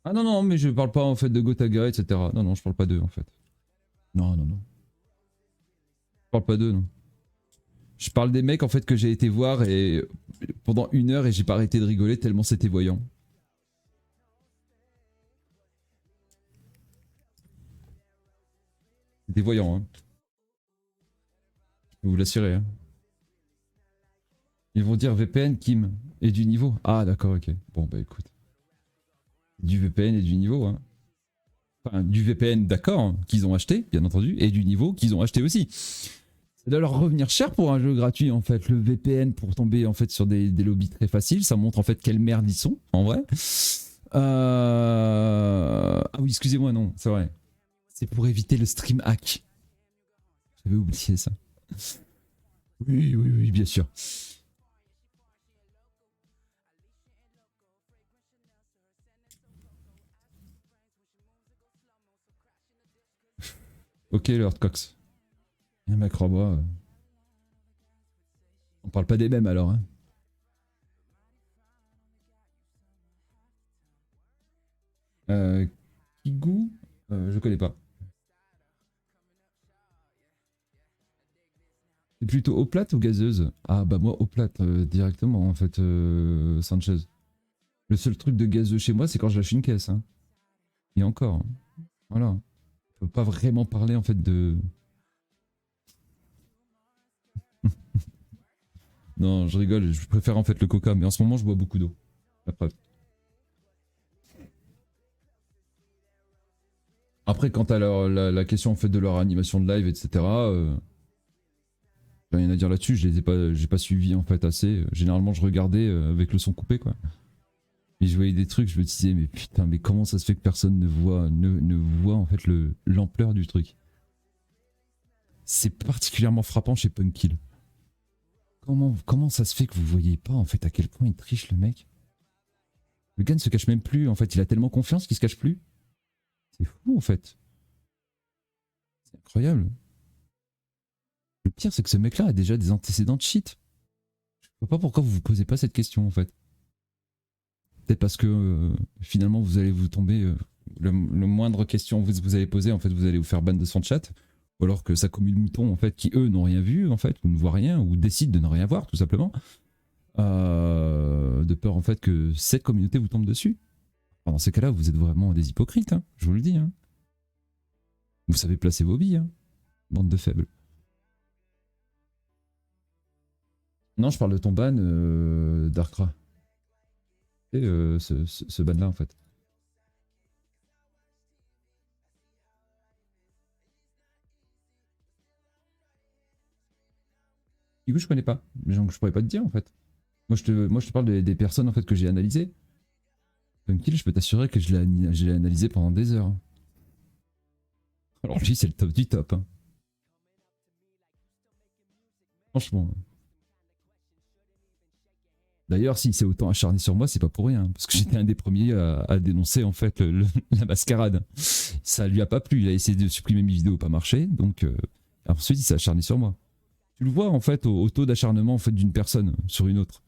Ah non, non, mais je parle pas en fait de Gotaga, etc. Non, non, je parle pas d'eux en fait. Non, non, non. Je parle pas d'eux, non. Je parle des mecs en fait que j'ai été voir et pendant 1 heure et j'ai pas arrêté de rigoler tellement c'était voyant. C'était voyant, hein. Je peux vous l'assurer, hein. Ils vont dire VPN, Kim, et du niveau. Ah, d'accord, ok. Bon, bah écoute. Du VPN et du niveau, hein. Enfin, du VPN, d'accord, hein, qu'ils ont acheté, bien entendu, et du niveau qu'ils ont acheté aussi. Ça doit leur revenir cher pour un jeu gratuit, en fait. Le VPN pour tomber, en fait, sur des lobbies très faciles. Ça montre, en fait, quelle merde ils sont, en vrai. Ah oui, excusez-moi, non, c'est vrai. C'est pour éviter le stream hack. J'avais oublié ça. Oui, oui, oui, bien sûr. Ok, Lord Cox. Un mec robot. On parle pas des mêmes alors, hein. Kigou je connais pas. C'est plutôt eau plate ou gazeuse? Ah bah moi eau plate directement en fait, Sanchez. Le seul truc de gazeux chez moi c'est quand je lâche une caisse, hein. Et encore, hein. Voilà. On peut pas vraiment parler en fait de... Non, je rigole, je préfère en fait le coca, mais en ce moment je bois beaucoup d'eau. La preuve. Après, quant à la question en fait de leur animation de live, etc., j'ai rien à dire là-dessus. Je les ai pas, j'ai pas suivi en fait assez. Généralement, je regardais avec le son coupé, quoi. Et je voyais des trucs, je me disais, mais putain, mais comment ça se fait que personne ne voit en fait l'ampleur du truc. C'est particulièrement frappant chez Punkkill. Comment ça se fait que vous voyez pas en fait à quel point il triche le mec? Le gars ne se cache même plus, en fait, il a tellement confiance qu'il se cache plus. C'est fou en fait. C'est incroyable. Le pire, c'est que ce mec-là a déjà des antécédents de shit. Je vois pas pourquoi vous vous posez pas cette question en fait. Peut-être parce que finalement vous allez vous tomber le moindre question que vous allez poser en fait vous allez vous faire ban de son chat, ou alors que ça comme une mouton en fait qui eux n'ont rien vu en fait ou ne voient rien ou décident de ne rien voir tout simplement, de peur en fait que cette communauté vous tombe dessus. Alors, dans ces cas-là vous êtes vraiment des hypocrites, hein, je vous le dis, hein. Vous savez placer vos billes, hein, bande de faibles. Non, je parle de ton ban, Darkra. Et ce ban là en fait. Du coup je connais pas, donc je pourrais pas te dire en fait. Moi, je te parle des personnes en fait que j'ai analysées. Punkkill, je peux t'assurer que je l'ai analysé pendant des heures. Alors lui, c'est le top du top, hein. Franchement. D'ailleurs, s'il s'est autant acharné sur moi, c'est pas pour rien, hein, parce que j'étais un des premiers à dénoncer en fait la mascarade. Ça lui a pas plu, il a essayé de supprimer mes vidéos, pas marché, donc ensuite il s'est acharné sur moi. Tu le vois en fait au taux d'acharnement en fait d'une personne sur une autre.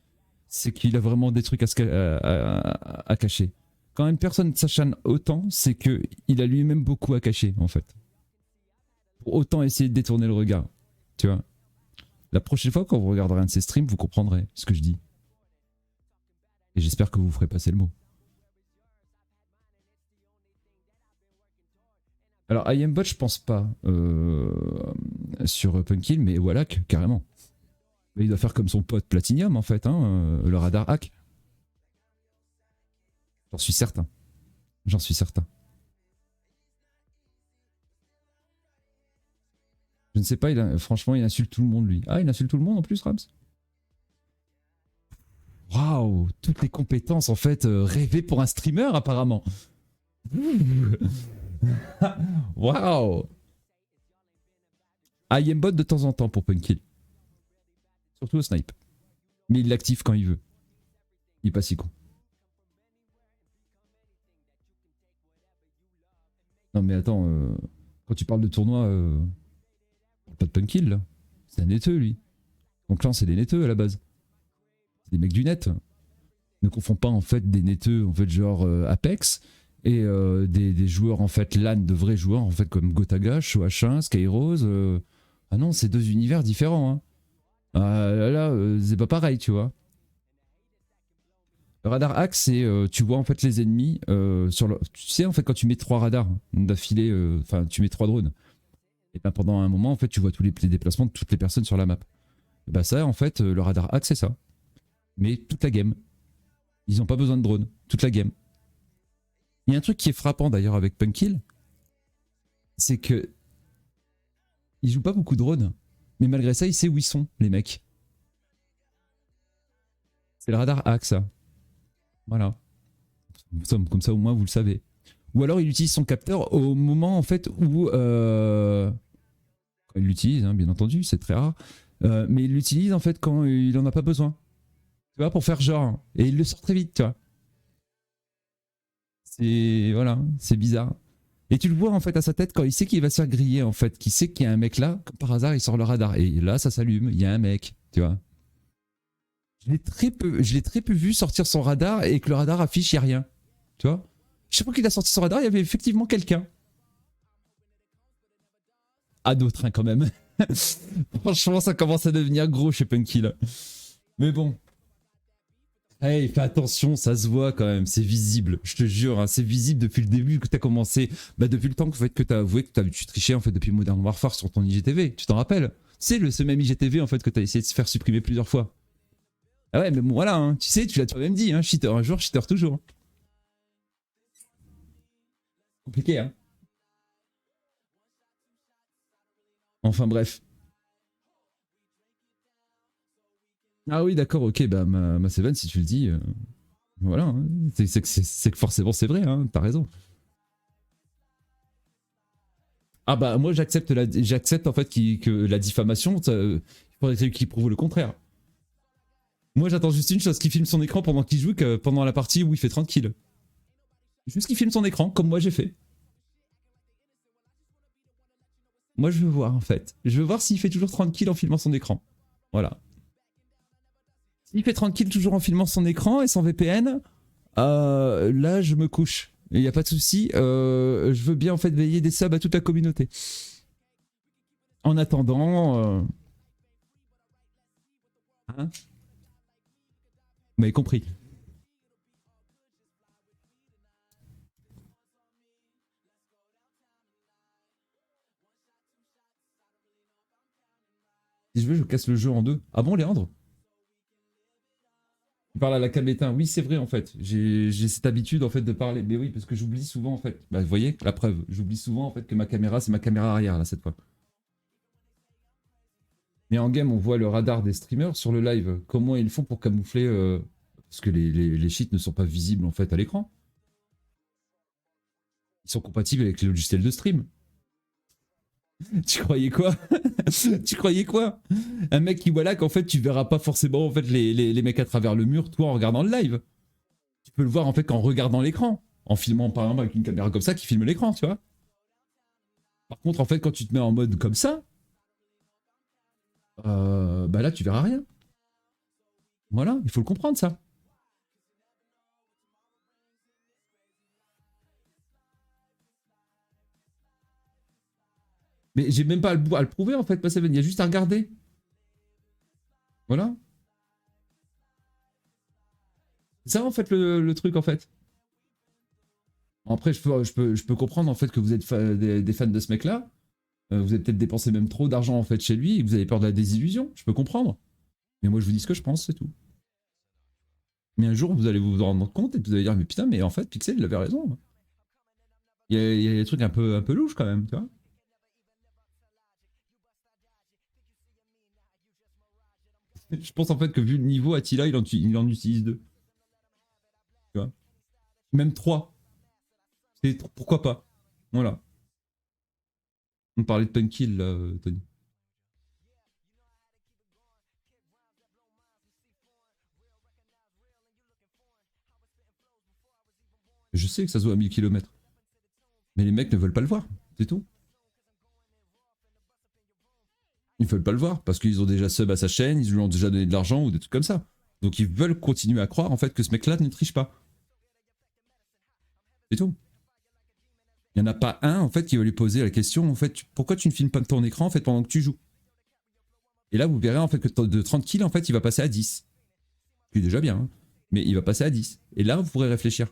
C'est qu'il a vraiment des trucs à cacher. Quand une personne s'acharne autant, c'est qu'il a lui-même beaucoup à cacher en fait. Pour autant essayer de détourner le regard. Tu vois. La prochaine fois, quand vous regarderez un de ces streams, vous comprendrez ce que je dis. Et j'espère que vous ferez passer le mot. Alors, IamBot, je pense pas sur Punkkill, mais voilà, carrément. Mais il doit faire comme son pote Platinium, en fait, hein, le radar hack. J'en suis certain. J'en suis certain. Je ne sais pas, franchement, il insulte tout le monde, lui. Ah, il insulte tout le monde en plus, Rams? Waouh, toutes les compétences, en fait, rêvées pour un streamer, apparemment. Waouh. IamBot de temps en temps pour Punkkill. Surtout au snipe. Mais il l'active quand il veut. Il est pas si con. Non mais attends, quand tu parles de tournoi, pas de Punkkill là. C'est un netteux lui. Donc là c'est des netteux à la base. C'est des mecs du net. Ne confonds pas en fait des netteux en fait genre Apex Et des joueurs en fait LAN, de vrais joueurs en fait comme Gotaga, Shoah1, Skyrose. Ah non, c'est deux univers différents. Hein. Ah là, c'est pas pareil, tu vois. Le radar axe, c'est tu vois en fait les ennemis sur le. Tu sais en fait quand tu mets 3 radars d'affilée, enfin tu mets 3 drones. Et ben pendant un moment en fait tu vois tous les déplacements de toutes les personnes sur la map. Et ben ça en fait le radar axe c'est ça. Mais toute la game. Ils ont pas besoin de drones, toute la game. Il y a un truc qui est frappant d'ailleurs avec Punkil, c'est que il joue pas beaucoup de drones, mais malgré ça il sait où ils sont les mecs. C'est le radar axe ça. Voilà. Comme ça au moins vous le savez. Ou alors il utilise son capteur au moment en fait où quand il l'utilise, hein, bien entendu, c'est très rare. Mais il l'utilise en fait quand il en a pas besoin. Tu vois, pour faire genre. Et il le sort très vite, tu vois. C'est voilà, c'est bizarre. Et tu le vois en fait à sa tête quand il sait qu'il va se faire griller en fait, qu'il sait qu'il y a un mec là, comme par hasard il sort le radar et là ça s'allume, il y a un mec, tu vois. Je l'ai très peu vu sortir son radar et que le radar affiche il y a rien, tu vois. Chaque fois qu'il a sorti son radar, il y avait effectivement quelqu'un. À d'autres hein, quand même. Franchement, ça commence à devenir gros chez Punky là. Mais bon. Hey, fais attention, ça se voit quand même, c'est visible. Je te jure, hein, c'est visible depuis le début que t'as commencé. Bah, depuis le temps que, en fait, que t'as avoué que tu trichais en fait depuis Modern Warfare sur ton IGTV. Tu t'en rappelles? C'est ce même IGTV en fait que t'as essayé de se faire supprimer plusieurs fois. Ah ouais, mais bon, voilà, hein, tu sais, tu l'as toi-même dit, hein, cheater un jour, cheater toujours. Compliqué, hein. Enfin bref. Ah oui, d'accord, ok, bah ma Seven, si tu le dis, voilà, hein. C'est que forcément c'est vrai, hein, t'as raison. Ah bah moi j'accepte en fait que la diffamation, il faudrait qu'il prouve le contraire. Moi j'attends juste une chose, qu'il filme son écran pendant qu'il joue, que pendant la partie où il fait 30 kills. Juste qu'il filme son écran, comme moi j'ai fait. Moi je veux voir en fait. Je veux voir s'il fait toujours 30 kills en filmant son écran. Voilà. S'il fait 30 kills toujours en filmant son écran et sans VPN, là je me couche. Il n'y a pas de souci. Je veux bien en fait veiller des subs à toute la communauté. En attendant... Hein, vous m'avez compris. Si je veux, je casse le jeu en deux. Ah bon, Léandre? Tu parles à la cam éteinte. Oui, c'est vrai en fait. J'ai cette habitude en fait de parler. Mais oui, parce que j'oublie souvent en fait. Bah, vous voyez, la preuve. J'oublie souvent en fait que ma caméra, c'est ma caméra arrière là cette fois. Mais en game, on voit le radar des streamers sur le live. Comment ils font pour camoufler parce que les cheats ne sont pas visibles en fait à l'écran. Ils sont compatibles avec les logiciels de stream. Tu croyais quoi? Tu croyais quoi? Un mec qui voit là qu'en fait tu verras pas forcément en fait les mecs à travers le mur, toi en regardant le live. Tu peux le voir en fait qu'en regardant l'écran, en filmant par exemple avec une caméra comme ça qui filme l'écran, tu vois. Par contre en fait quand tu te mets en mode comme ça, bah là tu verras rien. Voilà, il faut le comprendre ça. Mais j'ai même pas à le prouver en fait, pas Seven, il y a juste à regarder. Voilà. C'est ça en fait le truc en fait. Après, je peux comprendre en fait que vous êtes des fans de ce mec-là. Vous avez peut-être dépensé même trop d'argent en fait chez lui et que vous avez peur de la désillusion. Je peux comprendre. Mais moi, je vous dis ce que je pense, c'est tout. Mais un jour, vous allez vous rendre compte et vous allez dire, mais putain, mais en fait, Pixel, il avait raison. Il y a des trucs un peu louches quand même, tu vois. Je pense en fait que vu le niveau, Attila, il en utilise deux. Tu vois. Même trois. Pourquoi pas. Voilà. On parlait de Punkill, là, Tony. Je sais que ça se voit à 1000 km. Mais les mecs ne veulent pas le voir. C'est tout. Ils veulent pas le voir parce qu'ils ont déjà sub à sa chaîne, ils lui ont déjà donné de l'argent ou des trucs comme ça. Donc ils veulent continuer à croire en fait que ce mec-là ne triche pas. C'est tout. Il n'y en a pas un, en fait, qui va lui poser la question, en fait, pourquoi tu ne filmes pas ton écran, en fait, pendant que tu joues? Et là, vous verrez, en fait, que de 30 kills, en fait, il va passer à 10. C'est déjà bien, hein, mais il va passer à 10. Et là, vous pourrez réfléchir.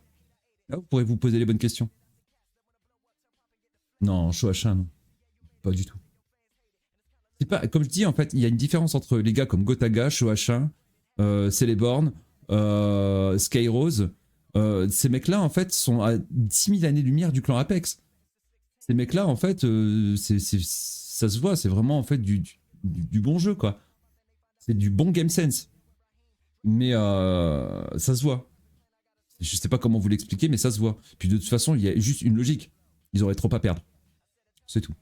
Là, vous pourrez vous poser les bonnes questions. Non, Shoachin, non. Pas du tout. C'est pas, comme je dis, en fait, il y a une différence entre les gars comme Gotaga, Shoachin, Celeborn, Skyrose. Ces mecs-là, en fait, sont à 6000 années-lumière du clan Apex. Ces mecs-là, en fait, ça se voit, c'est vraiment en fait du bon jeu, quoi. C'est du bon game sense. Mais ça se voit. Je sais pas comment vous l'expliquer, mais ça se voit. Puis de toute façon, il y a juste une logique. Ils auraient trop à perdre. C'est tout.